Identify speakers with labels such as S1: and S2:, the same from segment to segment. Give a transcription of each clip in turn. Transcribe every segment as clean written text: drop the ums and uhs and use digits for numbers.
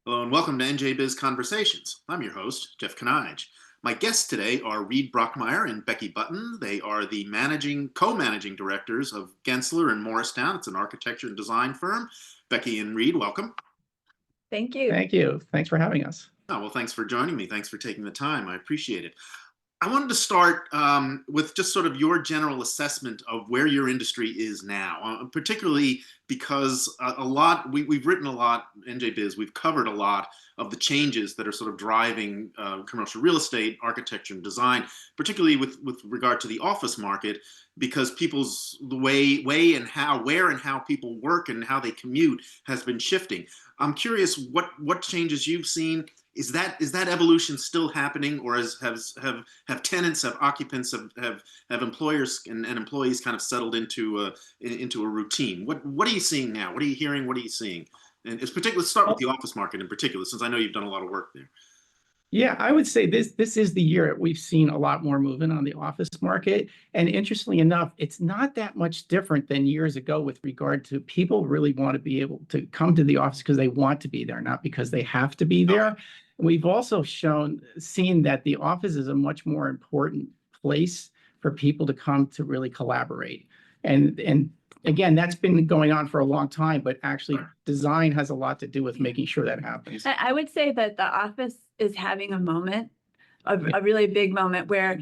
S1: Hello and welcome to NJBIZ Conversations. I'm your host, Jeff Kanige. My guests today are Reid Brockmeier and Becky Button. They are the co-managing directors of Gensler in Morristown. It's an architecture and design firm. Becky and Reid, welcome.
S2: Thank you.
S3: Thank you. Thanks for having us.
S1: Oh, well, thanks for joining me. Thanks for taking the time. I appreciate it. I wanted to start with just sort of your general assessment of where your industry is now, particularly because we've written a lot, NJBIZ, we've covered a lot of the changes that are sort of driving commercial real estate, architecture and design, particularly with regard to the office market, because people's way and where and how people work and how they commute has been shifting. I'm curious what changes you've seen. Is that evolution still happening, or have tenants, have occupants, have employers and employees kind of settled into a routine? What are you seeing now? What are you hearing? What are you seeing? And let's start with the office market in particular, since I know you've done a lot of work there.
S3: Yeah, I would say this is the year we've seen a lot more movement on the office market. And interestingly enough, it's not that much different than years ago with regard to people really want to be able to come to the office because they want to be there, not because they have to be there. Okay. We've also seen that the office is a much more important place for people to come to really collaborate. And again, that's been going on for a long time, but actually design has a lot to do with making sure that happens.
S2: I would say that the office is having a moment, a really big moment where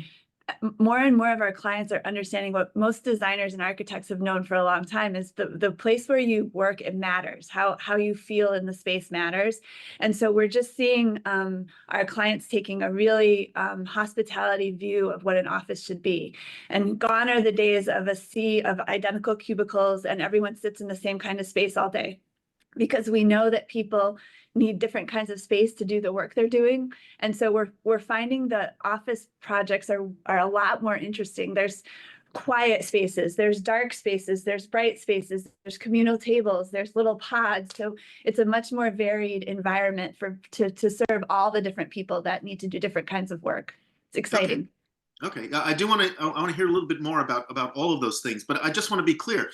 S2: more and more of our clients are understanding what most designers and architects have known for a long time is the place where you work, it matters. How you feel in the space matters. And so we're just seeing our clients taking a really hospitality view of what an office should be. And gone are the days of a sea of identical cubicles and everyone sits in the same kind of space all day. Because we know that people need different kinds of space to do the work they're doing. And so we're finding that office projects are a lot more interesting. There's quiet spaces, there's dark spaces, there's bright spaces, there's communal tables, there's little pods. So it's a much more varied environment to serve all the different people that need to do different kinds of work. It's exciting.
S1: Okay, I want to hear a little bit more about all of those things, but I just want to be clear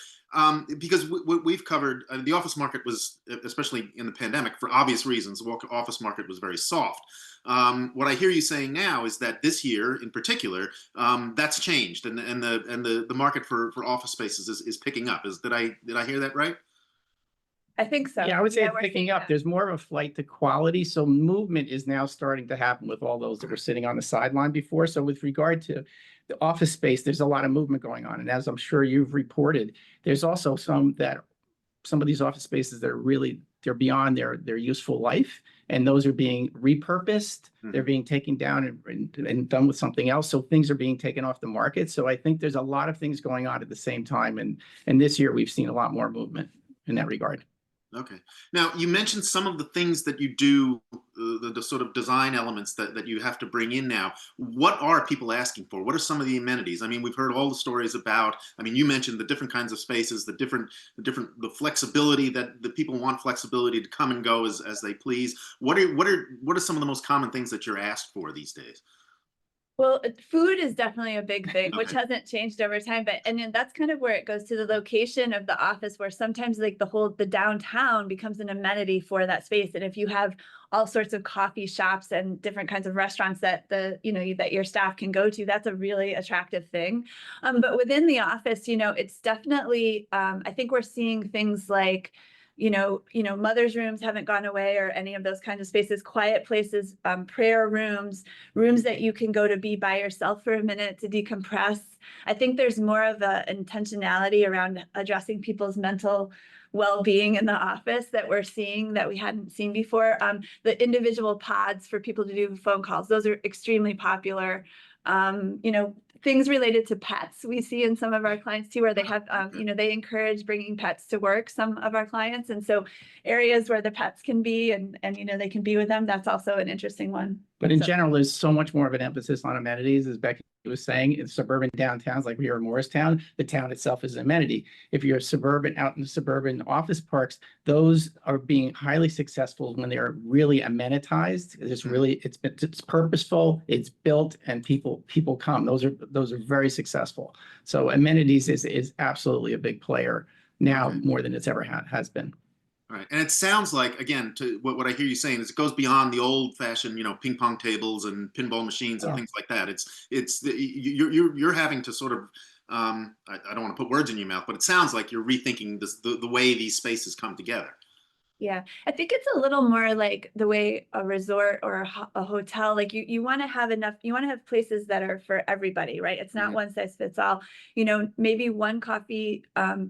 S1: because we've covered the office market was, especially in the pandemic, for obvious reasons, the office market was very soft. What I hear you saying now is that this year, in particular, that's changed, and the market for office spaces is picking up. Did I hear that right?
S2: I think so.
S3: Yeah, I would say it's picking up. There's more of a flight to quality. So movement is now starting to happen with all those that were sitting on the sideline before. So with regard to the office space, there's a lot of movement going on. And as I'm sure you've reported, there's also some of these office spaces that are they're beyond their useful life. And those are being repurposed. They're being taken down and done with something else. So things are being taken off the market. So I think there's a lot of things going on at the same time. And this year we've seen a lot more movement in that regard.
S1: Okay. Now, you mentioned some of the things that you do, the sort of design elements that you have to bring in now. What are people asking for? What are some of the amenities? I mean, we've heard all the stories about, I mean, you mentioned the different kinds of spaces, the flexibility that the people want flexibility to come and go as they please. What are some of the most common things that you're asked for these days?
S2: Well, food is definitely a big thing,
S1: Okay.
S2: which hasn't changed over time. And then that's kind of where it goes to the location of the office, where sometimes like the downtown becomes an amenity for that space. And if you have all sorts of coffee shops and different kinds of restaurants that that your staff can go to, that's a really attractive thing. But within the office, it's definitely I think we're seeing things like mother's rooms haven't gone away, or any of those kinds of spaces, quiet places, prayer rooms that you can go to be by yourself for a minute to decompress. I think there's more of a intentionality around addressing people's mental well-being in the office that we're seeing that we hadn't seen before. The individual pods for people to do phone calls, those are extremely popular. Things related to pets we see in some of our clients too, where they have, they encourage bringing pets to work, some of our clients. And so areas where the pets can be and they can be with them, that's also an interesting one.
S3: But in general, there's so much more of an emphasis on amenities, as Becky was saying. In suburban downtowns like we are in Morristown, the town itself is an amenity. If you're out in the suburban office parks, those are being highly successful when they are really amenitized. It's purposeful, it's built, and people come. Those are very successful. So amenities is absolutely a big player now, more than it's ever has been.
S1: Right. And it sounds like, again, to what I hear you saying is it goes beyond the old fashioned, ping pong tables and pinball machines and
S3: Oh.
S1: things like that. You're having to sort of, I don't want to put words in your mouth, but it sounds like you're rethinking the way these spaces come together.
S2: Yeah, I think it's a little more like the way a resort or a hotel, like you want to have enough, you want to have places that are for everybody, right? It's not
S1: Mhm.
S2: one size fits all. Maybe one coffee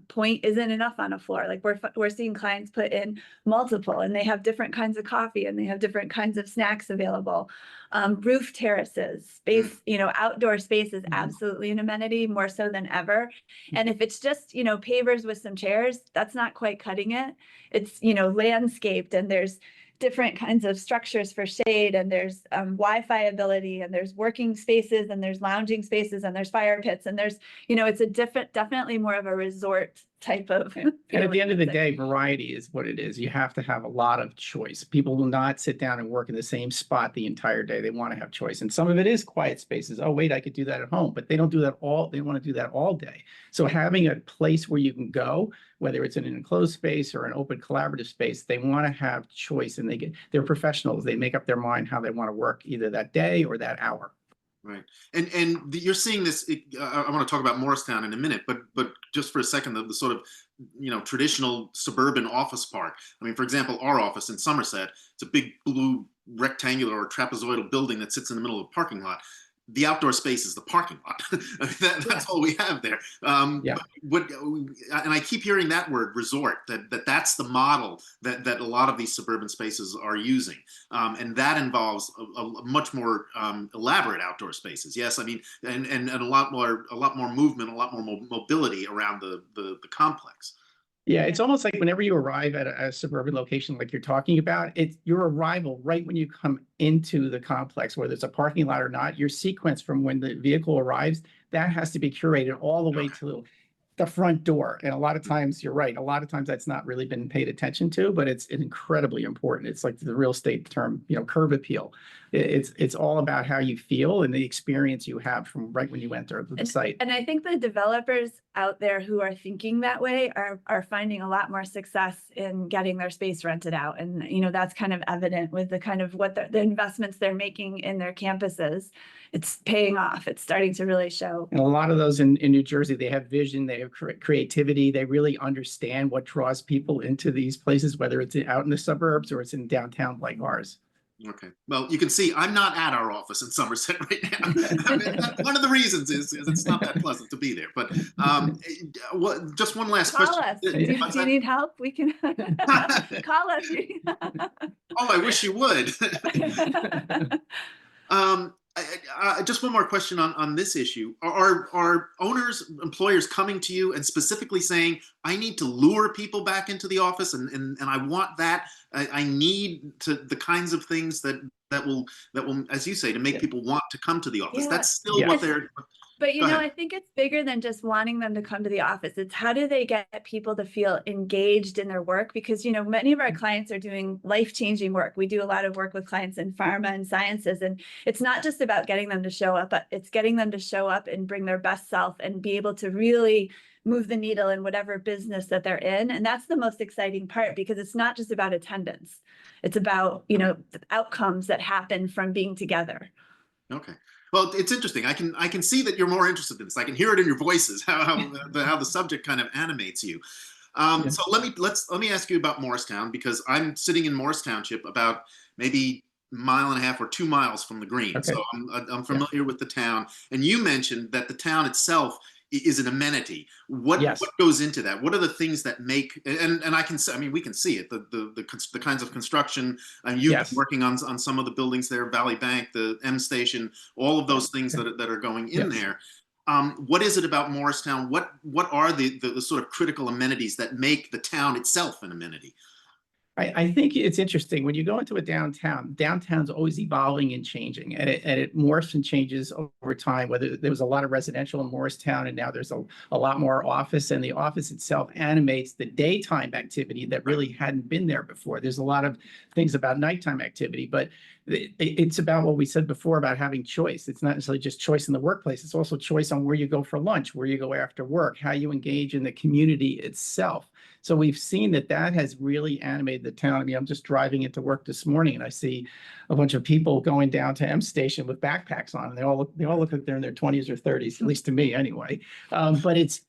S2: point isn't enough on a floor. Like we're seeing clients put in multiple, and they have different kinds of coffee and they have different kinds of snacks available. Roof terraces, space, outdoor space is absolutely an amenity, more so than ever. And if it's just, pavers with some chairs, that's not quite cutting it. It's, landscaped, and there's different kinds of structures for shade, and there's Wi-Fi ability, and there's working spaces, and there's lounging spaces, and there's fire pits, and there's, it's a definitely more of a resort type of
S3: And at the end of the
S2: feeling.
S3: day, variety is what it is. You have to have a lot of choice. People will not sit down and work in the same spot the entire day. They want to have choice. And some of it is quiet spaces. Oh, wait, I could do that at home. But they don't do that they want to do that all day. So having a place where you can go, whether it's in an enclosed space or an open collaborative space, they want to have choice, and they're professionals. They make up their mind how they want to work either that day or that hour.
S1: Right. And you're seeing this. I want to talk about Morristown in a minute, but just for a second, the sort of traditional suburban office park. I mean, for example, our office in Somerset, it's a big blue rectangular or trapezoidal building that sits in the middle of a parking lot. The outdoor space is the parking lot. I mean, that's all we have there.
S3: Yeah.
S1: And I keep hearing that word, resort. That's the model that a lot of these suburban spaces are using, and that involves a much more elaborate outdoor spaces. Yes, I mean, and a lot more movement, a lot more mobility around the complex.
S3: Yeah, it's almost like whenever you arrive at a suburban location like you're talking about, it's your arrival right when you come into the complex, whether it's a parking lot or not, your sequence from when the vehicle arrives, that has to be curated all the way to the front door. And a lot of times, you're right, a lot of times that's not really been paid attention to, but it's incredibly important. It's like the real estate term, curb appeal. It's all about how you feel and the experience you have from right when you enter the site.
S2: And I think the developers out there who are thinking that way are finding a lot more success in getting their space rented out. And, that's kind of evident with the kind of what the investments they're making in their campuses. It's paying off. It's starting to really show.
S3: And a lot of those in New Jersey, they have vision, they have creativity, they really understand what draws people into these places, whether it's out in the suburbs or it's in downtown like ours.
S1: Okay. Well, you can see I'm not at our office in Somerset right now. I mean, one of the reasons is it's not that pleasant to be there. But just one last
S2: Call
S1: question.
S2: us. Do you need help? We can call us.
S1: Oh, I wish you would. Just one more question on this issue. Are owners, employers coming to you and specifically saying, I need to lure people back into the office and I want that. I need the kinds of things that will, as you say, to make people want to come to the office.
S2: Yeah.
S1: That's still what they're.
S2: But I think it's bigger than just wanting them to come to the office. It's how do they get people to feel engaged in their work? Because, many of our clients are doing life-changing work. We do a lot of work with clients in pharma and sciences, and it's not just about getting them to show up, but it's getting them to show up and bring their best self and be able to really move the needle in whatever business that they're in. And that's the most exciting part, because it's not just about attendance. It's about, the outcomes that happen from being together.
S1: Okay. Well, it's interesting. I can see that you're more interested in this. I can hear it in your voices, how the subject kind of animates you. So let me ask you about Morristown, because I'm sitting in Morris Township, about maybe a mile and a half or 2 miles from the Green.
S3: Okay.
S1: So I'm familiar with the town. And you mentioned that the town itself is an amenity. What goes into that? What are the things that make, and we can see it, the kinds of construction, and you've been working on some of the buildings there, Valley Bank, the M Station, all of those things that are going in there. What is it about Morristown? What are the sort of critical amenities that make the town itself an amenity?
S3: I think it's interesting when you go into a downtown's always evolving and changing, and it morphs and changes over time. Whether there was a lot of residential in Morristown, and now there's a lot more office, and the office itself animates the daytime activity that really hadn't been there before. There's a lot of things about nighttime activity, but it's about what we said before about having choice. It's not necessarily just choice in the workplace. It's also choice on where you go for lunch, where you go after work, how you engage in the community itself. So we've seen that has really animated the town. I mean, I'm just driving into work this morning and I see a bunch of people going down to M Station with backpacks on, and they all look like they're in their 20s or 30s, at least to me anyway. But it's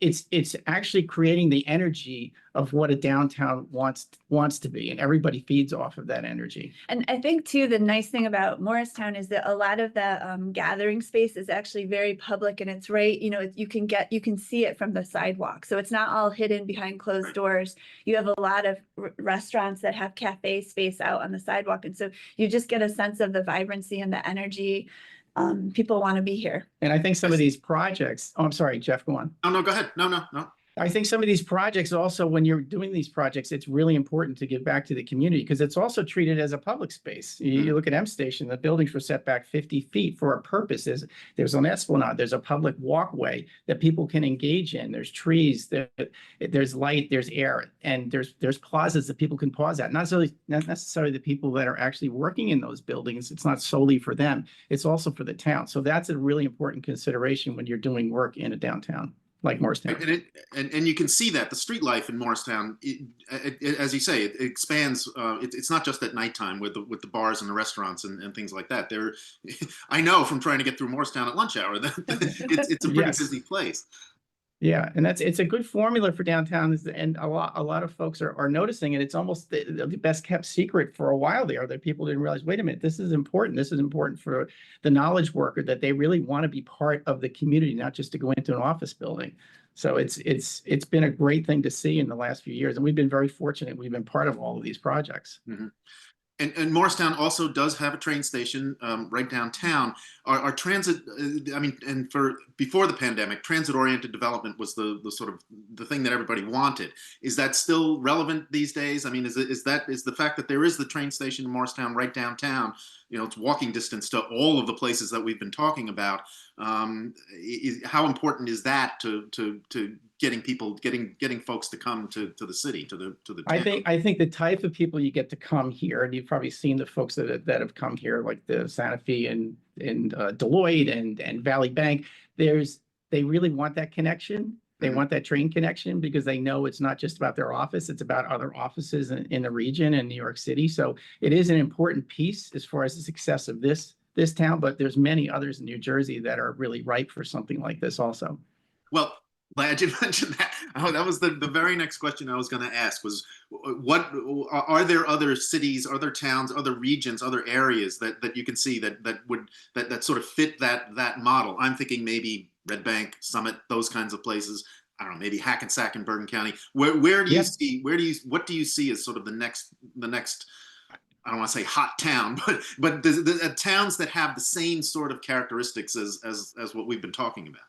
S3: actually creating the energy of what a downtown wants to be, and everybody feeds off of that energy.
S2: And I think too, the nice thing about Morristown is that a lot of the gathering space is actually very public, and it's right, you know, you can see it from the sidewalk. So it's not all hidden behind closed doors. You have a lot of restaurants that have cafe space out on the sidewalk. And so you just get a sense of the vibrancy and the energy. People want to be here.
S3: And I think some of these projects, oh, I'm sorry, Jeff, go on.
S1: No, go ahead. No.
S3: I think some of these projects also, when you're doing these projects, it's really important to give back to the community because it's also treated as a public space. You look at M Station, the buildings were set back 50 feet for a purpose. There's an esplanade, there's a public walkway that people can engage in. There's trees, there's light, there's air, and there's plazas that people can pause at. Not necessarily the people that are actually working in those buildings. It's not solely for them. It's also for the town. So that's a really important consideration when you're doing work in a downtown like Morristown.
S1: And you can see that the street life in Morristown, as you say, it expands. It's not just at nighttime with the bars and the restaurants and things like that. I know from trying to get through Morristown at lunch hour that it's a pretty busy place.
S3: Yeah, and it's a good formula for downtown, and a lot of folks are noticing it. It's almost the best kept secret for a while there that people didn't realize, wait a minute, this is important. This is important for the knowledge worker, that they really want to be part of the community, not just to go into an office building. So it's been a great thing to see in the last few years, and we've been very fortunate. We've been part of all of these projects.
S1: Mm-hmm. And Morristown also does have a train station right downtown. Our transit, and before the pandemic, transit-oriented development was the sort of the thing that everybody wanted. Is that still relevant these days? I mean, is the fact that there is the train station in Morristown right downtown, you know, it's walking distance to all of the places that we've been talking about. How important is that to getting folks to come to the city, to the town?
S3: I think the type of people you get to come here, and you've probably seen the folks that have come here, like the Santa Fe and Deloitte and Valley Bank. They really want that connection. They want that train connection because they know it's not just about their office, it's about other offices in the region and New York City. So it is an important piece as far as the success of this town, but there's many others in New Jersey that are really ripe for something like this also.
S1: Well, glad you mentioned that. Oh, that was the very next question I was going to ask was, what are there other cities, other towns, other regions, other areas that you can see that sort of fit that model? I'm thinking maybe Red Bank, Summit, those kinds of places. I don't know, maybe Hackensack and Bergen County. Where do you see? What do you see as sort of the next? I don't want to say hot town, but the towns that have the same sort of characteristics as what we've been talking about.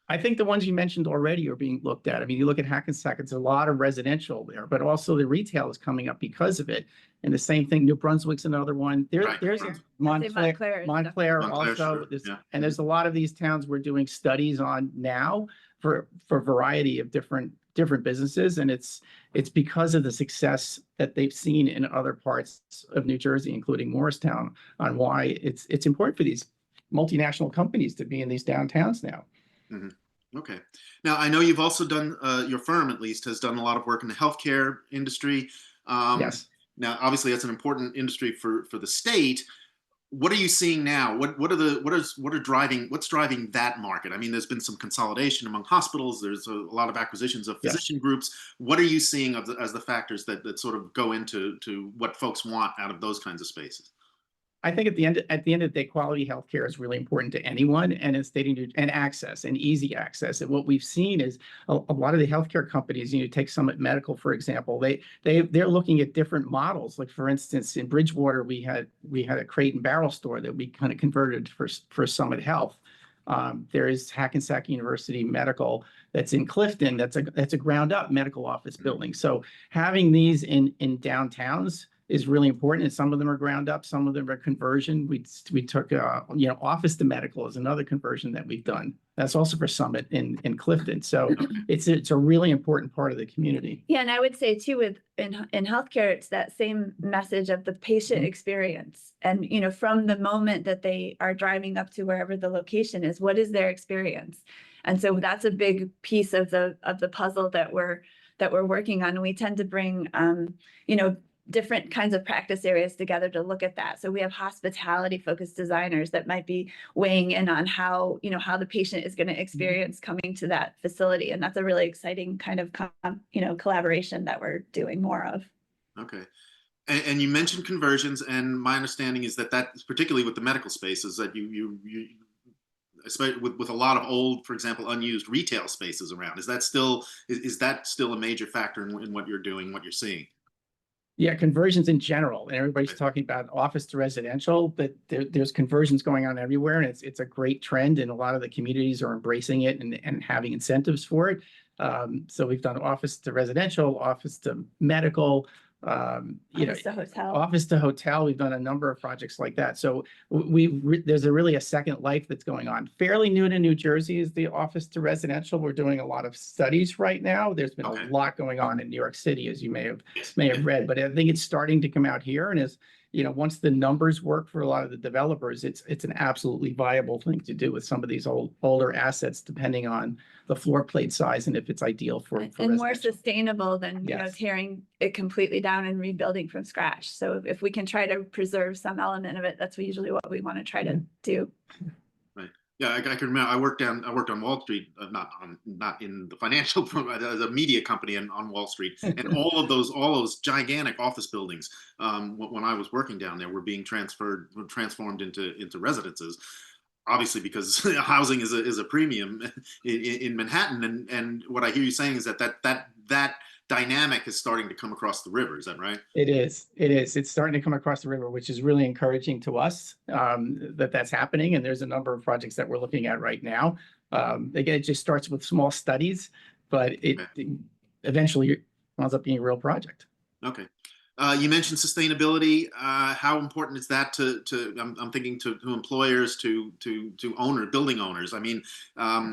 S3: I think the ones you mentioned already are being looked at. I mean, you look at Hackensack, it's a lot of residential there, but also the retail is coming up because of it. And the same thing, New Brunswick's another one. There's Montclair also.
S1: Sure. Yeah.
S3: And there's a lot of these towns we're doing studies on now for a variety of different businesses. And it's because of the success that they've seen in other parts of New Jersey, including Morristown, on why it's important for these multinational companies to be in these downtowns now.
S1: Mm-hmm. Okay. Now, I know you've also done, your firm at least, has done a lot of work in the healthcare industry.
S3: Yes.
S1: Now, obviously, that's an important industry for the state. What are you seeing now? What's driving that market? I mean, there's been some consolidation among hospitals. There's a lot of acquisitions of physician groups. What are you seeing as the factors that sort of go into what folks want out of those kinds of spaces?
S3: I think at the end of the day, quality healthcare is really important to anyone, and it's and access and easy access. And what we've seen is a lot of the healthcare companies, you know, take Summit Medical, for example, they're looking at different models. Like, for instance, in Bridgewater, we had a crate and barrel store that we kind of converted for Summit Health. There is Hackensack University Medical that's in Clifton. That's a ground up medical office building. So having these in downtowns is really important, and some of them are ground up, some of them are conversion. We took office to medical is another conversion that we've done. That's also for Summit in Clifton. So it's a really important part of the community.
S2: Yeah, and I would say too, in healthcare, it's that same message of the patient experience, and you know, from the moment that they are driving up to wherever the location is, what is their experience? And so that's a big piece of the puzzle that we're that we're working on. And we tend to bring, you know, different kinds of practice areas together to look at that. So we have hospitality focused designers that might be weighing in on how, you know, how the patient is going to experience coming to that facility. And that's a really exciting kind of, you know, collaboration that we're doing more of.
S1: Okay. And you mentioned conversions, and my understanding is that particularly with the medical spaces, that you especially with a lot of old, for example, unused retail spaces around. Is that still a major factor in what you're doing, what you're seeing?
S3: Yeah, conversions in general, and everybody's talking about office to residential, but there's conversions going on everywhere, and it's a great trend, and a lot of the communities are embracing it and having incentives for it. So we've done office to residential, office to medical, you
S2: Office to hotel.
S3: office to hotel. We've done a number of projects like that. So there's really a second life that's going on. Fairly new to New Jersey is the office to residential. We're doing a lot of studies right now. There's been a lot going on in New York City, as you may have read, but I think it's starting to come out here. And as you know, once the numbers work for a lot of the developers, it's an absolutely viable thing to do with some of these older assets, depending on the floor plate size and if it's ideal for
S2: and more sustainable than, you know,
S3: Yes.
S2: tearing it completely down and rebuilding from scratch. So if we can try to preserve some element of it, that's usually what we want to try to do.
S1: Right. Yeah, I can remember. I worked on Wall Street, not in the financial, as a media company on Wall Street, and all those gigantic office buildings, when I was working down there, were being transformed into residences. Obviously, because housing is a premium in Manhattan, and what I hear you saying is that dynamic is starting to come across the river. Is that right?
S3: It is. It's starting to come across the river, which is really encouraging to us, that's happening. And there's a number of projects that we're looking at right now. Again, it just starts with small studies, but it eventually ends up being a real project.
S1: Okay. You mentioned sustainability. How important is that I'm thinking to employers, to building owners? I mean,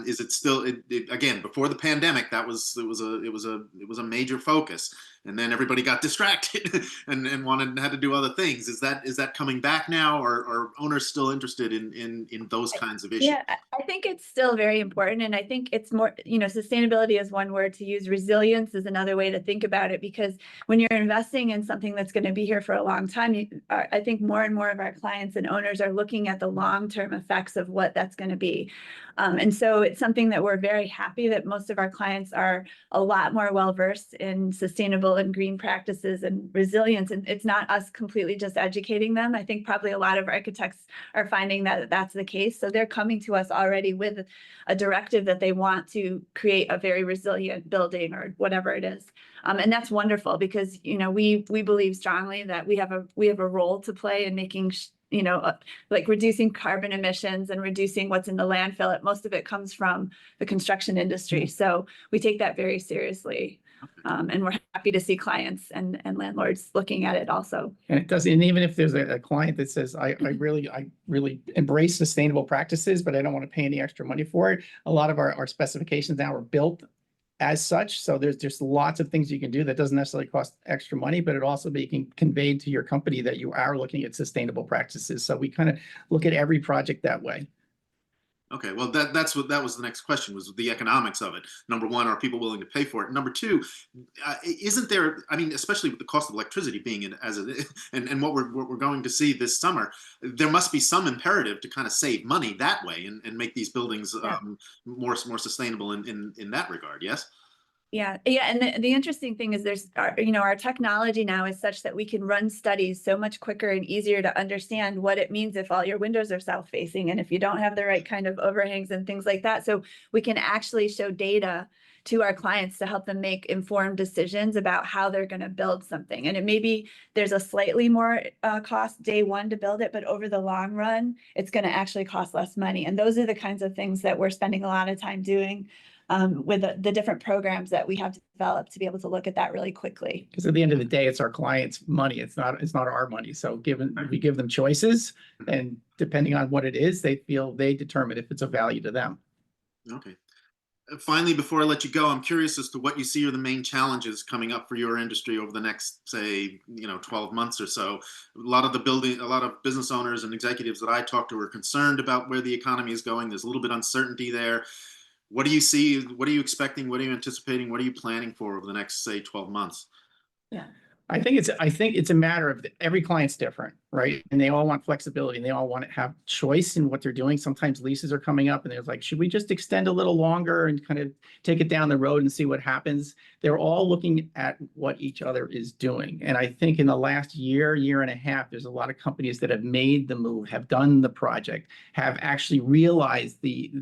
S1: is it still, again, before the pandemic, it was a major focus, and then everybody got distracted and had to do other things. Is that coming back now, or are owners still interested in those kinds of issues?
S2: Yeah, I think it's still very important. And I think it's more, you know, sustainability is one word to use. Resilience is another way to think about it, because when you're investing in something that's going to be here for a long time, I think more and more of our clients and owners are looking at the long-term effects of what that's going to be. And so it's something that we're very happy that most of our clients are a lot more well-versed in sustainable and green practices and resilience. And it's not us completely just educating them. I think probably a lot of architects are finding that that's the case. So they're coming to us already with a directive that they want to create a very resilient building or whatever it is. And that's wonderful, because, you know, we believe strongly that we have a role to play in making you know, like reducing carbon emissions and reducing what's in the landfill. Most of it comes from the construction industry. So we take that very seriously. And we're happy to see clients and landlords looking at it also.
S3: And it does, and even if there's a client that says, I really embrace sustainable practices, but I don't want to pay any extra money for it. A lot of our specifications now are built as such. So there's just lots of things you can do that doesn't necessarily cost extra money, but it also being conveyed to your company that you are looking at sustainable practices. So we kind of look at every project that way.
S1: Okay, well, that was the next question, was the economics of it. Number one, are people willing to pay for it? Number two, isn't there? I mean, especially with the cost of electricity being and what we're going to see this summer, there must be some imperative to kind of save money that way and make these buildings more sustainable in that regard. Yes.
S2: Yeah. And the interesting thing is our technology now is such that we can run studies so much quicker and easier to understand what it means if all your windows are south facing and if you don't have the right kind of overhangs and things like that. So we can actually show data to our clients to help them make informed decisions about how they're going to build something. And it maybe there's a slightly more cost day one to build it, but over the long run, it's going to actually cost less money. And those are the kinds of things that we're spending a lot of time doing with the different programs that we have developed to be able to look at that really quickly.
S3: Because at the end of the day, it's our clients' money. It's not our money. So we give them choices, and depending on what it is, they determine if it's of value to them.
S1: Okay. Finally, before I let you go, I'm curious as to what you see are the main challenges coming up for your industry over the next, say, 12 months or so. A lot of business owners and executives that I talk to are concerned about where the economy is going. There's a little bit of uncertainty there. What do you see? What are you expecting? What are you anticipating? What are you planning for over the next, say, 12 months?
S2: Yeah.
S3: I think it's a matter of every client's different, right? And they all want flexibility and they all want to have choice in what they're doing. Sometimes leases are coming up and they're like, should we just extend a little longer and kind of take it down the road and see what happens? They're all looking at what each other is doing. And I think in the last year and a half, there's a lot of companies that have made the move, have done the project, have actually realized the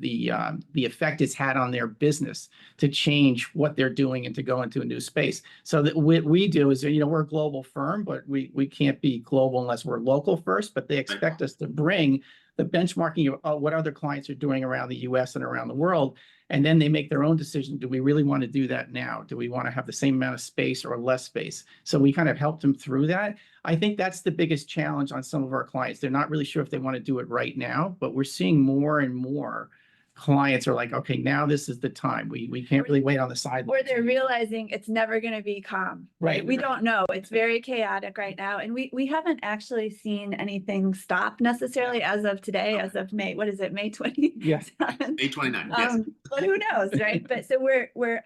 S3: effect it's had on their business to change what they're doing and to go into a new space. So that what we do is, we're a global firm, but we can't be global unless we're local first, but they expect us to bring the benchmarking of what other clients are doing around the US and around the world. And then they make their own decision. Do we really want to do that now? Do we want to have the same amount of space or less space? So we kind of helped them through that. I think that's the biggest challenge on some of our clients. They're not really sure if they want to do it right now, but we're seeing more and more clients are like, okay, now this is the time. We can't really wait on the sidelines.
S2: Or they're realizing it's never going to be calm.
S3: Right.
S2: We don't know. It's very chaotic right now. And we haven't actually seen anything stop necessarily as of today, as of May. What is it? May 20?
S3: Yes.
S1: May 29th, yes.
S2: But who knows, right? But so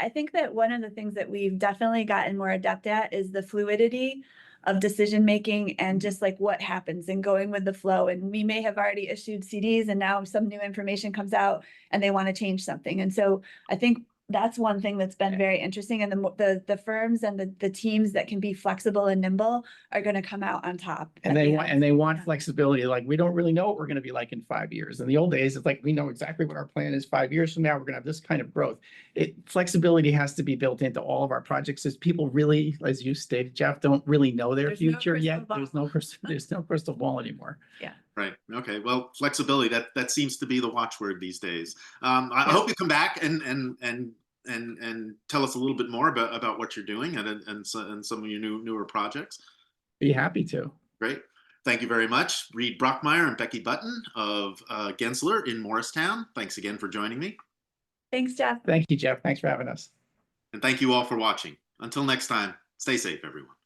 S2: I think that one of the things that we've definitely gotten more adept at is the fluidity of decision making and just like what happens and going with the flow. And we may have already issued CDs and now some new information comes out and they want to change something. And so I think that's one thing that's been very interesting. And the firms and the teams that can be flexible and nimble are going to come out on top.
S3: And they want flexibility. Like, we don't really know what we're going to be like in 5 years. In the old days, it's like, we know exactly what our plan is 5 years from now. We're going to have this kind of growth. Flexibility has to be built into all of our projects, as people really, as you stated, Jeff, don't really know their future yet. There's no crystal ball anymore.
S2: Yeah.
S1: Right. Okay. Well, flexibility, that seems to be the watchword these days. I hope you come back and tell us a little bit more about what you're doing and some of your newer projects.
S3: Be happy to.
S1: Great. Thank you very much. Reid Brockmeier and Becky Button of Gensler in Morristown. Thanks again for joining me.
S2: Thanks, Jeff.
S3: Thank you, Jeff. Thanks for having us.
S1: And thank you all for watching. Until next time, stay safe, everyone.